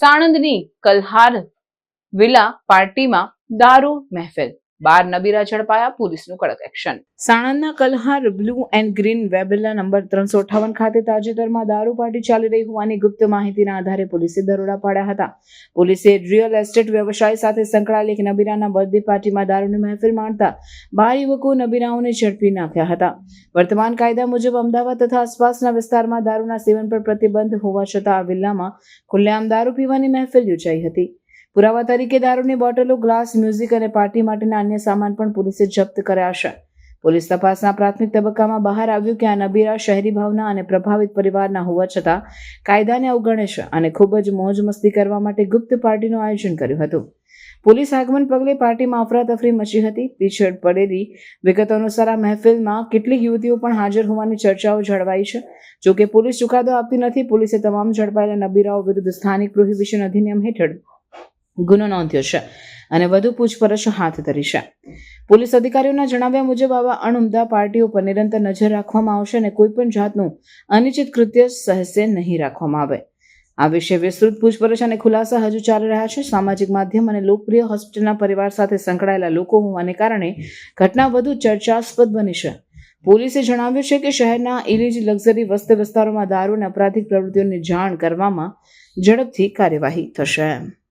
સાણંદની કલહાર villa પાર્ટીમાં દારૂ મહેફિલ, 12 નબીરા ઝડપાયા, પોલીસનું કડક એક્શન. સાણંદના કલહાર બ્લુ એન્ડ ગ્રીન વેબિલા નંબર 358 ખાતે તાજેતરમાં દારૂ પાર્ટી ચાલી રહી હોવાની ગુપ્ત માહિતીના આધારે પોલીસે દરોડા પાડ્યા હતા. પોલીસે રિયલ એસ્ટેટ વ્યવસાય સાથે સંકળાયેલ એક નબીરાના બર્થડે પાર્ટીમાં દારૂની મહેફિલ માણતા 12 યુવકો નબીરાઓને ઝડપી નાખ્યા હતા. વર્તમાન કાયદા મુજબ અમદાવાદ તથા આસપાસના વિસ્તારમાં દારૂના સેવન પર પ્રતિબંધ હોવા છતાં આ વિલ્લામાં ખુલ્લેઆમ દારૂ પીવાની મહેફિલ યોજાઈ હતી. પુરાવા તરીકે દારૂની બોટલો, ગ્લાસ, મ્યુઝિક અને પાર્ટી માટેના અન્ય સામાન પણ પોલીસે જપ્ત કર્યા છે. પોલીસ તપાસના પ્રાથમિક તબક્કામાં બહાર આવ્યું કે આ નબીરા શહેરી ભાવના અને પ્રભાવિત પરિવારના હોવા છતાં કાયદાને અવગણે છે અને ખૂબ જ મોજ મસ્તી કરવા માટે ગુપ્ત પાર્ટીનું આયોજન કર્યું હતું. પોલીસ આગમન પગલે પાર્ટીમાં અફરાતફરી મચી હતી. પીછળ પડેલી વિગતો અનુસાર આ મહેફિલમાં કેટલીક યુવતીઓ પણ હાજર હોવાની ચર્ચાઓ જળવાઈ છે. જોકે પોલીસ ચુકાદો આપતી નથી. પોલીસે તમામ ઝડપાયેલા નબીરાઓ વિરુદ્ધ સ્થાનિક પ્રોહિબિશન અધિનિયમ હેઠળ ગુનો નોંધ્યો છે અને વધુ પૂછપરછ હાથ ધરી છે. પોલીસ અધિકારીઓના જણાવ્યા મુજબ આવા અણઉમદા પાર્ટીઓ પર નિરંતર નજર રાખવામાં આવશે અને કોઈપણ જાતનું અનિશ્ચિત કૃત્ય સહેશે નહીં રાખવામાં આવે. આ વિશે વિસ્તૃત પૂછપરછ અને ખુલાસા હજુ ચાલી રહ્યા છે. સામાજિક માધ્યમ અને લોકપ્રિય હોસ્પિટલના પરિવાર સાથે સંકળાયેલા લોકો હોવાને કારણે ઘટના વધુ ચર્ચાસ્પદ બની છે. પોલીસે જણાવ્યું છે કે શહેરના ઇલીજ લક્ઝરી વસ્તી વિસ્તારોમાં દારૂ અને અપરાધિક પ્રવૃત્તિઓની જાણ કરવામાં ઝડપથી કાર્યવાહી થશે.